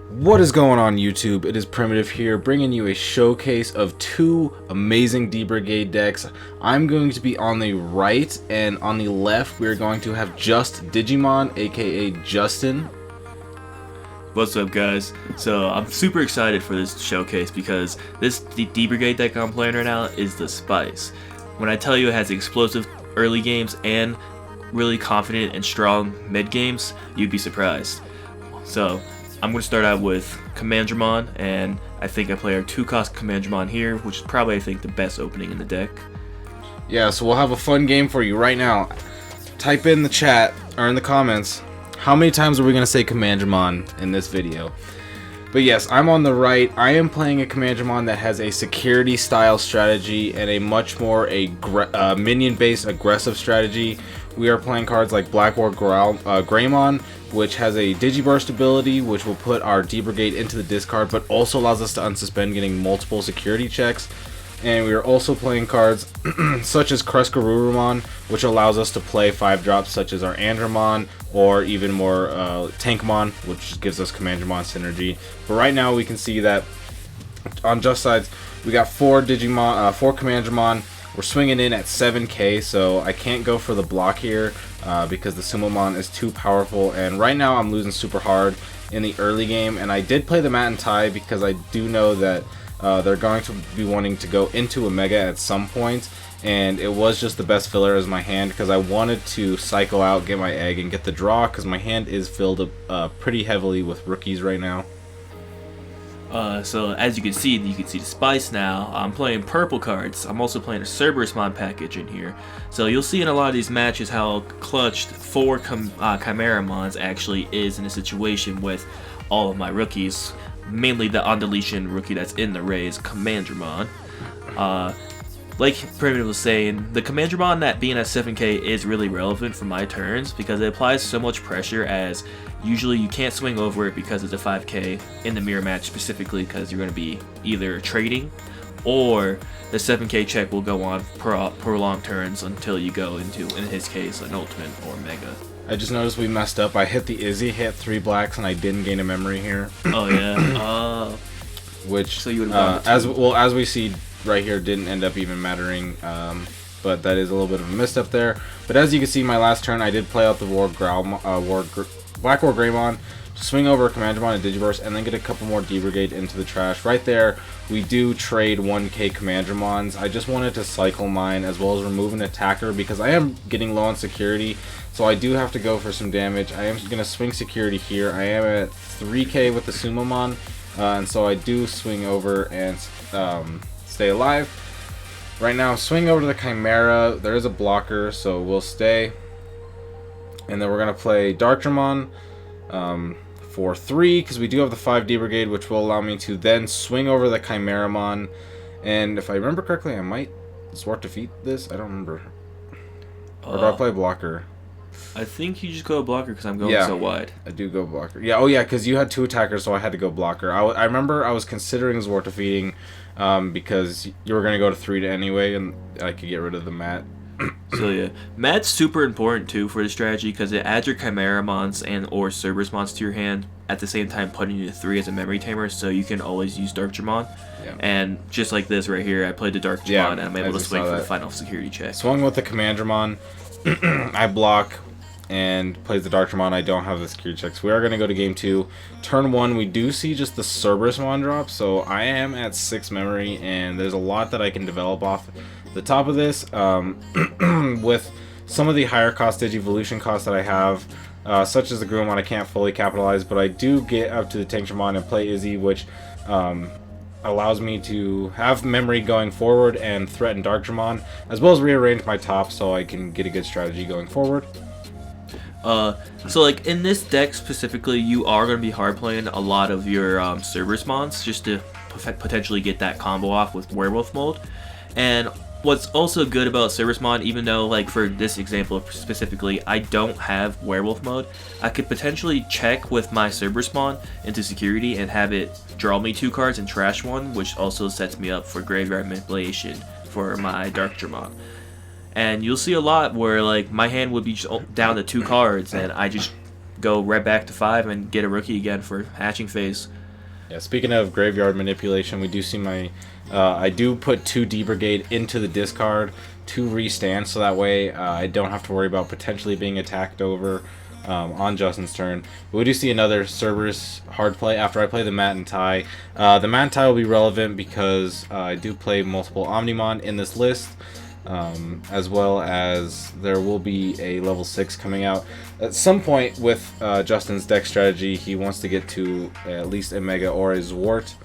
What is going on YouTube? It is Primitive here, bringing you a showcase of two amazing D-Brigade decks. I'm going to be on the right, and on the left we are going to have just Digimon, aka Justin. What's up, guys? So I'm super excited for this showcase because this D-Brigade deck I'm playing right now is the Spice. When I tell you it has explosive early games and really confident and strong mid games, you'd be surprised. So I'm going to start out with Commandramon, and I think I play our 2-cost Commandramon here, which is probably, I think, the best opening in the deck. Yeah, so we'll have a fun game for you right now. Type in the chat, or in the comments, how many times are we going to say Commandramon in this video? But yes, I'm on the right. I am playing a Commandramon that has a security style strategy and a much more minion-based aggressive strategy. We are playing cards like Blackboard Greymon, which has a Digiburst ability, which will put our D-Brigade into the discard, but also allows us to unsuspend, getting multiple security checks. And we are also playing cards such as Kruskarurumon, which allows us to play 5-drops such as our Andromon, or even more Tankmon, which gives us Commandramon synergy. But right now we can see that on just sides we got 4 Commandramon. We're swinging in at 7k, so I can't go for the block here because the Sumomon is too powerful. And right now I'm losing super hard in the early game, and I did play the Mat and Tai because I do know that they're going to be wanting to go into a Mega at some point, and it was just the best filler as my hand because I wanted to cycle out, get my egg, and get the draw because my hand is filled up pretty heavily with rookies right now. So as you can see the Spice now. I'm playing purple cards. I'm also playing a Cerberusmon package in here. So you'll see in a lot of these matches how clutched 4 Chimeramons actually is in a situation with all of my rookies. Mainly the on-deletion rookie that's in the raise, Commandramon. Like Primitive was saying, the Commandramon that being at 7k is really relevant for my turns because it applies so much pressure, as usually you can't swing over it because it's a 5k in the mirror match, specifically because you're going to be either trading or the 7k check will go on prolonged turns until you go into, in his case, an ultimate or mega. I just noticed we messed up. I hit the Izzy, hit 3 blacks, and I didn't gain a memory here. Oh yeah. Which, so you as we see right here, didn't end up even mattering. But that is a little bit of a misstep there. But as you can see, my last turn, I did play out the Blackboard Greymon, swing over a Commandramon and Digiburst, and then get a couple more D-Brigade into the trash. Right there, we do trade 1k Commandramons. I just wanted to cycle mine as well as remove an attacker because I am getting low on security. So I do have to go for some damage. I am going to swing security here. I am at 3k with the Sumomon, and so I do swing over and stay alive. Right now, swing over to the Chimera. There is a blocker, so we'll stay. And then we're going to play Darkdramon for 3, because we do have the 5 D-Brigade, which will allow me to then swing over the Chimeramon. And if I remember correctly, I might Sword Defeat this. I don't remember. Or do I play blocker? I think you just go blocker because I'm going so wide. I do go blocker. Yeah, oh yeah, because you had 2 attackers, so I had to go blocker. I remember I was considering Sword Defeating because you were going to go to 3 anyway, and I could get rid of the Mat. So yeah, Mat's super important too for the strategy because it adds your Chimeramons and or Cerberusmons to your hand at the same time, putting you to 3 as a memory tamer, so you can always use Darkdramon. Yeah. And just like this right here, I played the Darkdramon, and I'm able to swing for the final security check. Swung with the Commandramon. I block and plays the Darkdramon. I don't have the security checks. We are going to go to game 2. Turn 1, we do see just the Cerberusmon drop, so I am at 6 memory, and there's a lot that I can develop off the top of this with some of the higher cost Digivolution costs that I have, such as the Grumon. I can't fully capitalize, but I do get up to the Tankdramon and play Izzy, which allows me to have memory going forward and threaten Darkdramon, as well as rearrange my top so I can get a good strategy going forward. So like in this deck specifically, you are going to be hard playing a lot of your Cerberusmons just to potentially get that combo off with Werewolf mode. And what's also good about Cerberusmon, even though like for this example specifically I don't have Werewolf mode, I could potentially check with my Cerberusmon into security and have it draw me 2 cards and trash 1, which also sets me up for graveyard manipulation for my Darkdramon. And you'll see a lot where like my hand would be just down to 2 cards and I just go right back to 5 and get a rookie again for hatching phase. Yeah, speaking of graveyard manipulation, we do see my... I do put 2 D-Brigade into the discard to restand, so that way I don't have to worry about potentially being attacked over on Justin's turn. But we do see another Cerberus hard play after I play the Mat and Tai. The Mat and Tai will be relevant because I do play multiple Omnimon in this list, as well as there will be a level 6 coming out. At some point with Justin's deck strategy, he wants to get to at least a Mega or a Zwart.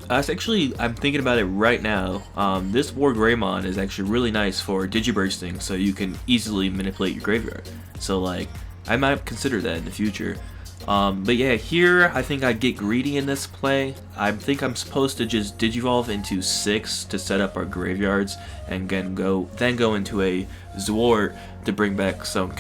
I'm thinking about it right now. This War Greymon is actually really nice for Digibursting, so you can easily manipulate your graveyard. So like, I might consider that in the future. But yeah, here I think I'd get greedy in this play. I think I'm supposed to just Digivolve into 6 to set up our graveyards, and then go into a Zwart to bring back some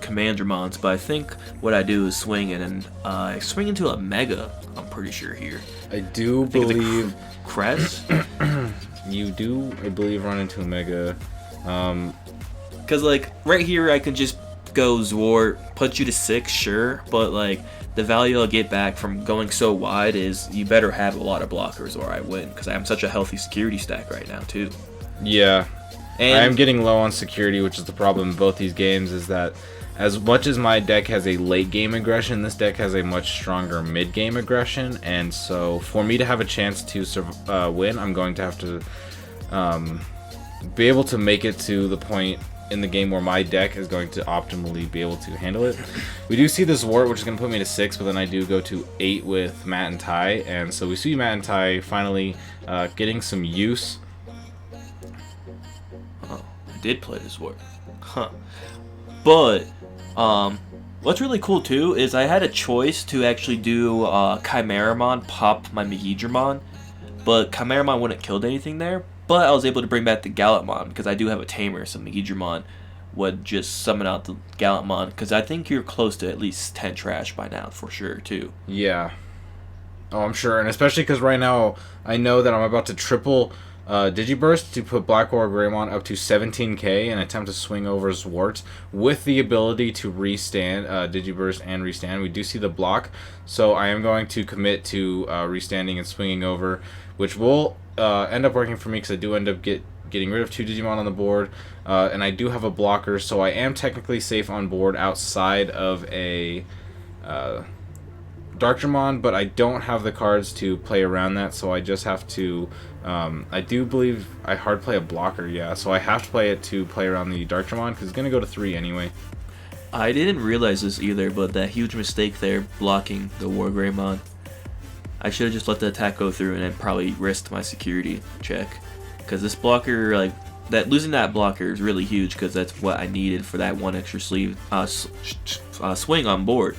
Commandramons. But I think what I do is swing it, and I swing into a Mega. I'm pretty sure here. I believe Crest. You do, I believe, run into a Mega. Because like right here, I can just go Zwart, put you to 6, sure, but like the value I'll get back from going so wide is you better have a lot of blockers or I win, because I am such a healthy security stack right now too. Yeah, and I am getting low on security, which is the problem in both these games, is that as much as my deck has a late game aggression, this deck has a much stronger mid game aggression, and so for me to have a chance to win, I'm going to have to be able to make it to the point in the game where my deck is going to optimally be able to handle it. We do see this Wart, which is going to put me to 6, but then I do go to 8 with Mat and Tai, and so we see Mat and Tai finally getting some use. Oh, I did play this Wart. Huh. But what's really cool too is I had a choice to actually do Chimeramon pop my Megidramon, but Chimeramon wouldn't killed anything there. But I was able to bring back the Gallantmon because I do have a tamer, so Megidramon would just summon out the Gallantmon, because I think you're close to at least 10 trash by now for sure too. Yeah. Oh, I'm sure, and especially because right now I know that I'm about to triple Digiburst to put Black War Greymon up to 17k and attempt to swing over Zwart with the ability to restand, Digiburst and restand. We do see the block, so I am going to commit to restanding and swinging over, which will end up working for me because I do end up getting rid of 2 Digimon on the board, and I do have a blocker, so I am technically safe on board outside of a Darkdramon, but I don't have the cards to play around that, so I just have to I do believe I hard play a blocker, yeah, so I have to play it to play around the Darkdramon because it's going to go to 3 anyway. I didn't realize this either, but that huge mistake there blocking the War Greymon. I should have just let the attack go through and then probably risked my security check, because this blocker, like that, losing that blocker is really huge because that's what I needed for that one extra sleeve swing on board.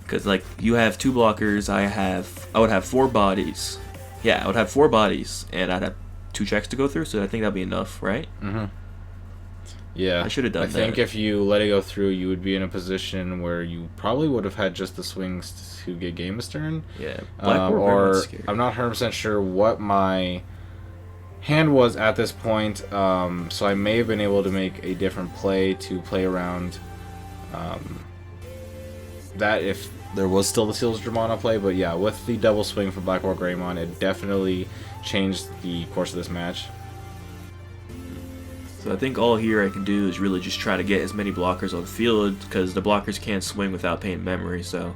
Because like you have 2 blockers, I would have 4 bodies. Yeah, I would have 4 bodies, and I'd have 2 checks to go through, so I think that'd be enough, right? Mm-hmm. Yeah, I should have done that. I think if you let it go through, you would be in a position where you probably would have had just the swings to get game this turn. Yeah, or I'm not 100% sure what my hand was at this point, so I may have been able to make a different play to play around that if there was still the Seals Dramon play. But yeah, with the double swing for Black War Greymon, it definitely changed the course of this match. So I think all here I can do is really just try to get as many blockers on the field, because the blockers can't swing without paying memory, so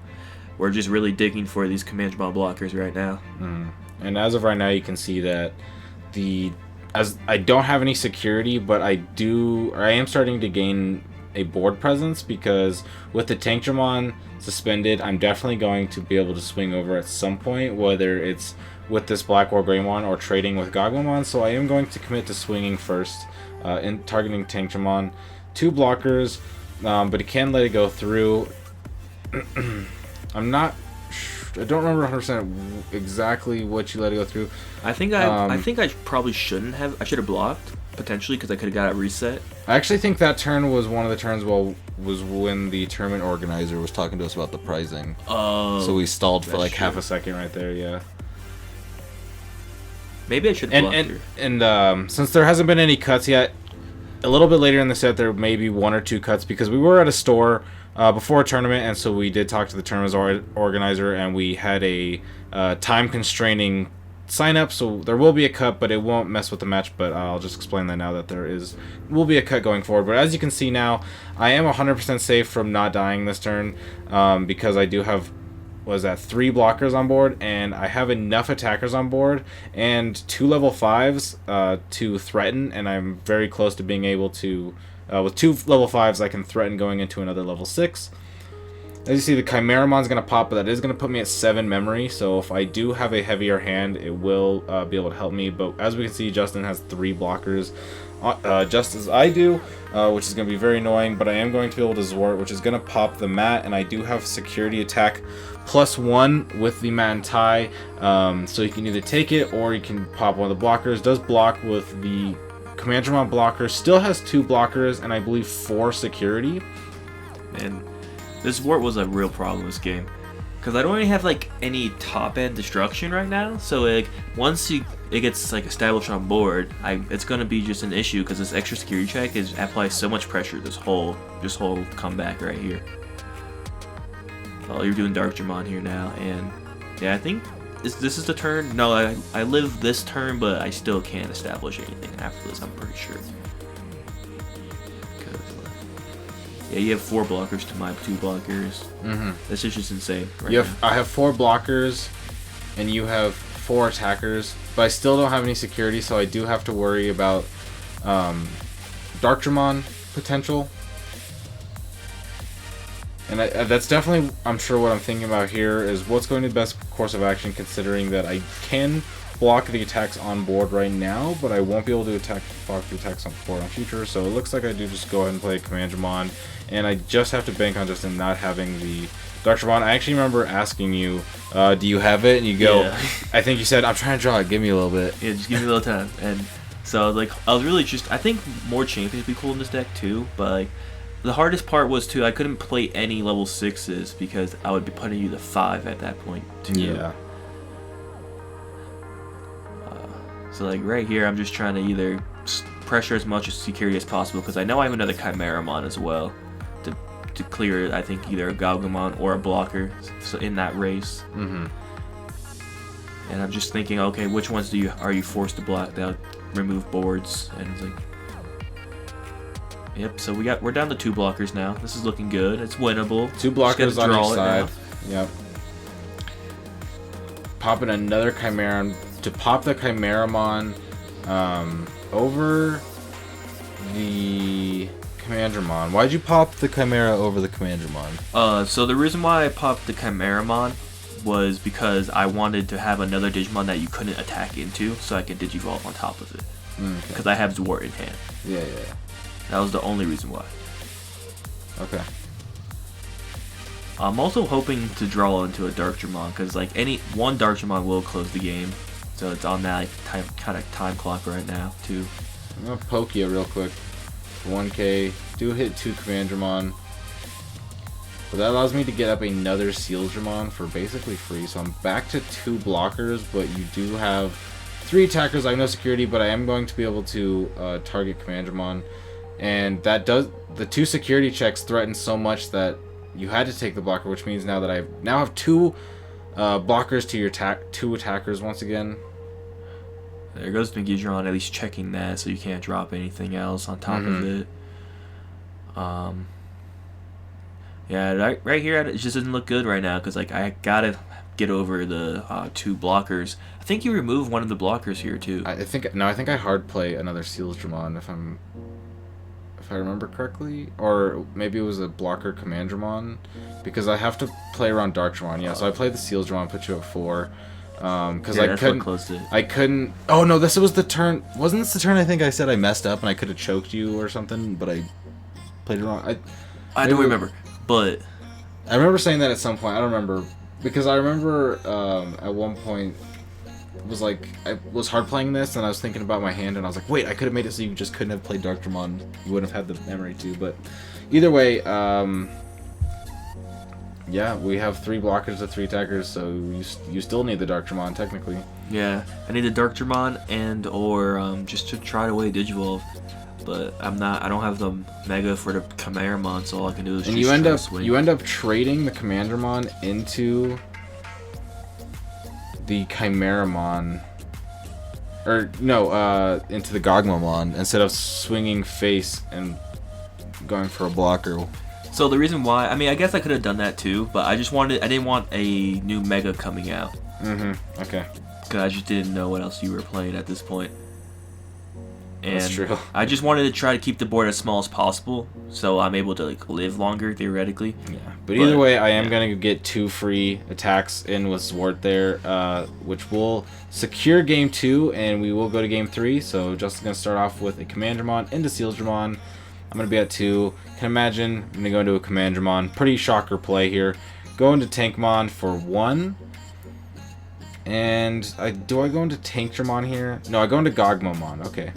we're just really digging for these Commandramon blockers right now. And as of right now, you can see that as I don't have any security, but I am starting to gain a board presence, because with the Tankdramon suspended, I'm definitely going to be able to swing over at some point, whether it's with this Black War Greymon or trading with Gogmamon. So I am going to commit to swinging first, in targeting Tankdramon. 2 blockers, but it can let it go through. I don't remember 100% exactly what you let it go through. I think I probably shouldn't have. I should have blocked potentially, because I could have got it reset. I actually think that turn was one of the turns was when the tournament organizer was talking to us about the pricing. Oh, so we stalled for like true. half a second right there. Yeah. Maybe I should block here. And since there hasn't been any cuts yet, a little bit later in the set, there may be 1 or 2 cuts because we were at a store before a tournament, and so we did talk to the tournament organizer, and we had a time constraining sign up, so there will be a cut, but it won't mess with the match. But I'll just explain that now that will be a cut going forward. But as you can see now, I am 100% safe from not dying this turn because I do have 3 blockers on board, and I have enough attackers on board and 2 level 5s to threaten, and I'm very close to being able to with 2 level 5s I can threaten going into another level 6. As you see, the Chimeramon's going to pop, but that is going to put me at 7 memory, so if I do have a heavier hand, it will be able to help me. But as we can see, Justin has 3 blockers, just as I do, which is going to be very annoying, but I am going to be able to Zwart, which is going to pop the mat, and I do have security attack +1 with the mat and tie, so you can either take it or you can pop one of the blockers. Does block with the Commandramon blocker, still has 2 blockers, and I believe 4 security. And this Wart was a real problem this game, because I don't really have like any top end destruction right now. So like once it gets like established on board, it's gonna be just an issue because this extra security check applies so much pressure. This whole comeback right here. Oh, you're doing Darkdramon here now, and yeah, I think this is the turn. No, I live this turn, but I still can't establish anything after this. I'm pretty sure. Yeah, you have 4 blockers to my 2 blockers. This is just insane. I have 4 blockers, and you have 4 attackers, but I still don't have any security, so I do have to worry about Darkdramon potential. And that's definitely, I'm sure, what I'm thinking about here is what's going to be the best course of action, considering that I can block the attacks on board right now, but I won't be able to block the attacks on board on future. So it looks like I do just go ahead and play Commandramon, and I just have to bank on Justin not having the Darkdramon. I actually remember asking you, do you have it? And you go, yeah. I think you said, I'm trying to draw it, give me a little bit. Yeah, just give me a little time. And so like I was really I think more champions would be cool in this deck too, but like the hardest part was I couldn't play any level 6s because I would be putting you to 5 at that point too. Yeah. So like right here, I'm just trying to either pressure as much security as possible because I know I have another Chimeramon as well to clear. I think either a Galgamon or a blocker in that race. And I'm just thinking, okay, which ones are you forced to block out, remove boards, and it's like. Yep, so we're down to 2 blockers now. This is looking good. It's winnable. 2 blockers on each side. Yep. Popping another Chimera to pop the Chimeramon over the Commandramon. Why'd you pop the Chimera over the Commandramon? So the reason why I popped the Chimeramon was because I wanted to have another Digimon that you couldn't attack into, so I could Digivolve on top of it. Because I have Zwart in hand. Yeah. That was the only reason why. Okay. I'm also hoping to draw into a Darkdramon because like one Darkdramon will close the game, so it's on that like, time clock right now too. I'm gonna poke you real quick. 1K. Do hit 2 Commandramon. But that allows me to get up another Sealdramon for basically free. So I'm back to 2 blockers, but you do have 3 attackers. I have no security, but I am going to be able to target Commandramon. And that does, the 2 security checks threaten so much that you had to take the blocker, which means now that I now have 2 blockers to your 2 attackers once again. There goes Megidron, at least checking that so you can't drop anything else on top of it. Yeah, right here it just doesn't look good right now because like I gotta get over the 2 blockers. I think you remove one of the blockers here too. I think I hard play another Sealdramon if I remember correctly, or maybe it was a blocker Commandramon, because I have to play around Darkdramon. Yeah, so I played the Sealdramon, put you at 4, because I couldn't. Oh no, this was the turn. Wasn't this the turn? I think I said I messed up and I could have choked you or something, but I played it wrong. I don't remember, but I remember saying that at some point. I don't remember because I remember at one point. Was like I was hard playing this and I was thinking about my hand and I was like, wait, I could have made it so you just couldn't have played Darkdramon. You wouldn't have had the memory too. But either way, yeah, we have 3 blockers to 3 attackers, so you still need the Darkdramon technically. Yeah, I need the Darkdramon and or just to try to away Digivolve. but I don't have the Mega for the Chimeramon, so all I can do is and just try to swing. you end up trading the Commandramon into the Chimeramon, or no, into the Gogmamon instead of swinging face and going for a blocker. So the reason why, I mean, I guess I could have done that too, but I didn't want a new Mega coming out. Okay. Because I just didn't know what else you were playing at this point. And That's true. I just wanted to try to keep the board as small as possible, so I'm able to like live longer theoretically. Yeah, but either way, I am gonna get 2 free attacks in with Zwart there, which will secure game 2, and we will go to game 3. So Justin's gonna start off with a Commandramon into Sealsdramon. I'm gonna be at 2. Can imagine I'm gonna go into a Commandramon. Pretty shocker play here. Go into Tankmon for 1. And do I go into Tankdramon here? No, I go into Gogmamon. Okay.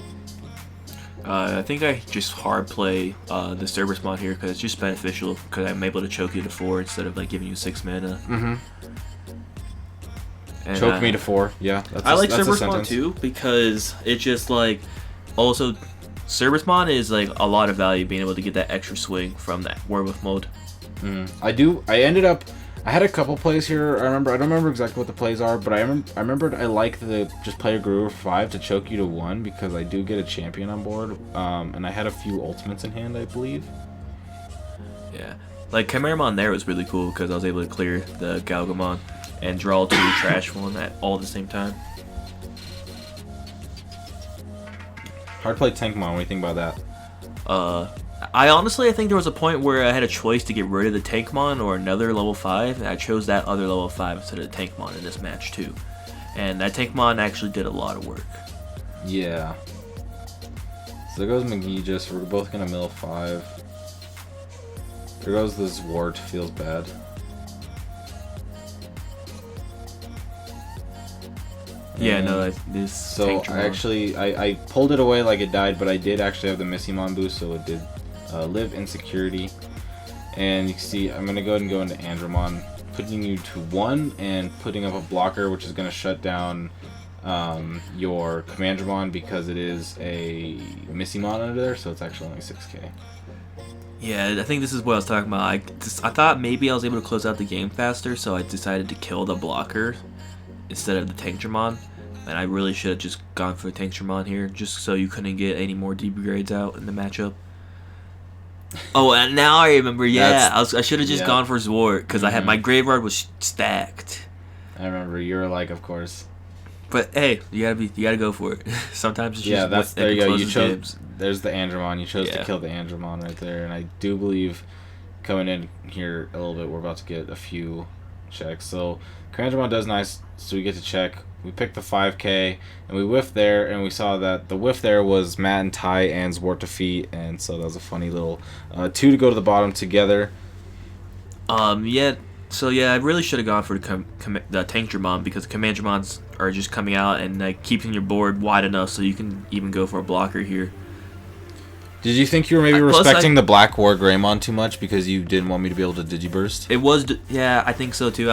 I think I just hard play the Cerberusmon here because it's just beneficial because I'm able to choke you to 4 instead of like giving you 6 mana. And, choke me to 4. Yeah, I like Cerberusmon too because it's just like also Cerberusmon is like a lot of value being able to get that extra swing from that Werewolf mode. I had a couple plays here. I don't remember exactly what the plays are, but I remembered I like the just play a Guru for 5 to choke you to 1 because I do get a champion on board, and I had a few ultimates in hand, I believe. Yeah, like Chimeramon there was really cool because I was able to clear the Galgamon and draw 2 trash one at all at the same time. Hard play Tankmon. What do you think about that? I think there was a point where I had a choice to get rid of the Tankmon or another level 5, and I chose that other level 5 instead of the Tankmon in this match too. And that Tankmon actually did a lot of work. Yeah. So there goes Magijus. We're both gonna mill 5. There goes the Zwart. Feels bad. Yeah, no, this. So I pulled it away like it died, but I did actually have the Missymon boost, so it did live in security. And you can see I'm gonna go ahead and go into Andromon, putting you to 1 and putting up a blocker, which is gonna shut down your Commandramon because it is a Missymon under there, so it's actually only 6k. Yeah, I think this is what I was talking about. I thought maybe I was able to close out the game faster, so I decided to kill the blocker instead of the Tankdramon. And I really should have just gone for Tankdramon here, just so you couldn't get any more D-Brigades out in the matchup. Oh, and now I remember. Yeah, I should have just gone for Zwart because I had my graveyard was stacked. I remember you were like, of course. But hey, you gotta go for it. Sometimes it's just there you go. You chose. Games. There's the Andromon. You chose to kill the Andromon right there, and I do believe coming in here a little bit, we're about to get a few checks. So Andromon does nice, so we get to check. We picked the 5k, and we whiffed there, and we saw that the whiff there was Matt and Ty and Zwart defeat, and so that was a funny little 2 to go to the bottom together. Yeah. So yeah, I really should have gone for the Tankdramon because the Commandramons are just coming out and like keeping your board wide enough so you can even go for a blocker here. Did you think you were maybe respecting the Black War Greymon too much because you didn't want me to be able to Digiburst? It was, yeah, I think so too.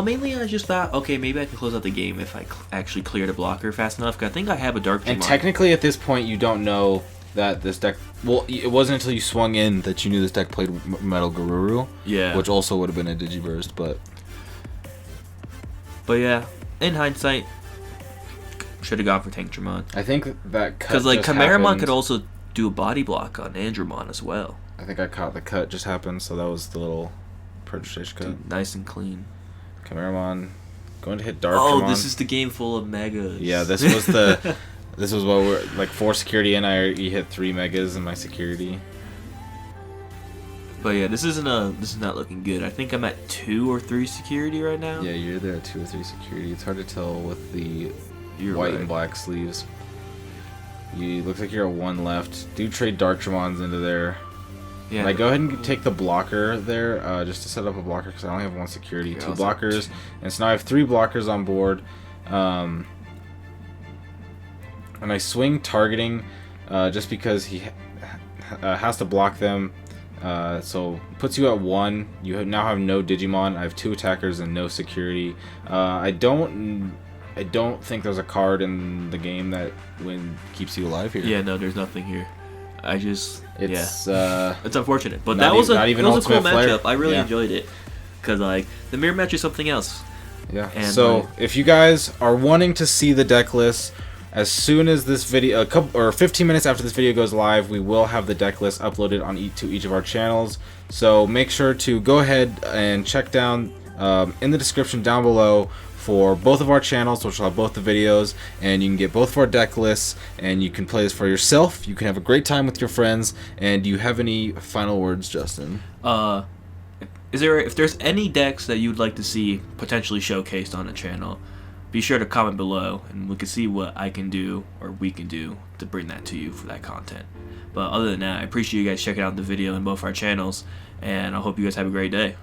Mainly I just thought, okay, maybe I can close out the game if I actually cleared a blocker fast enough. Cause I think I have a Dark Digimon. And technically at this point you don't know that this deck... Well, it wasn't until you swung in that you knew this deck played Metal Garuru. Yeah. Which also would have been a Digiburst, but... But yeah, in hindsight, should have gone for Tankdramon. I think that cut because like Chimeramon could also do a body block on Andromon as well. I think I caught the cut just happened, so that was the little Prejudice cut. Dude, nice and clean. Chimeramon going to hit Dark. Oh, this is the game full of megas. Yeah, this was the this was what we're like 4 security and I already hit 3 megas in my security. But yeah, this is not looking good. I think I'm at 2 or 3 security right now. Yeah, you're there at 2 or 3 security. It's hard to tell with the white and black sleeves. You looks like you're at 1 left. Do trade Darkdramons into there. Yeah. And I go ahead and take the blocker there, just to set up a blocker because I only have 1 security, 2 blockers, and so now I have 3 blockers on board. And I swing targeting, just because he has to block them. So puts you at 1. You now have no Digimon. I have 2 attackers and no security. I don't think there's a card in the game that keeps you alive here. Yeah, no, there's nothing here. I just It's it's unfortunate, but not that was even- not even that was a cool Ultimate Flare. matchup. I really Yeah. enjoyed it because like the mirror match is something else. Yeah. And, so like- if you guys are wanting to see the deck list, as soon as this video, a couple or 15 minutes after this video goes live, we will have the deck list uploaded on to each of our channels. So make sure to go ahead and check down in the description down below for both of our channels, which will have both the videos, and you can get both of our deck lists, and you can play this for yourself. You can have a great time with your friends. And do you have any final words, Justin? If there's any decks that you'd like to see potentially showcased on the channel, be sure to comment below, and we can see what I can do or we can do to bring that to you for that content. But other than that, I appreciate you guys checking out the video in both our channels, and I hope you guys have a great day.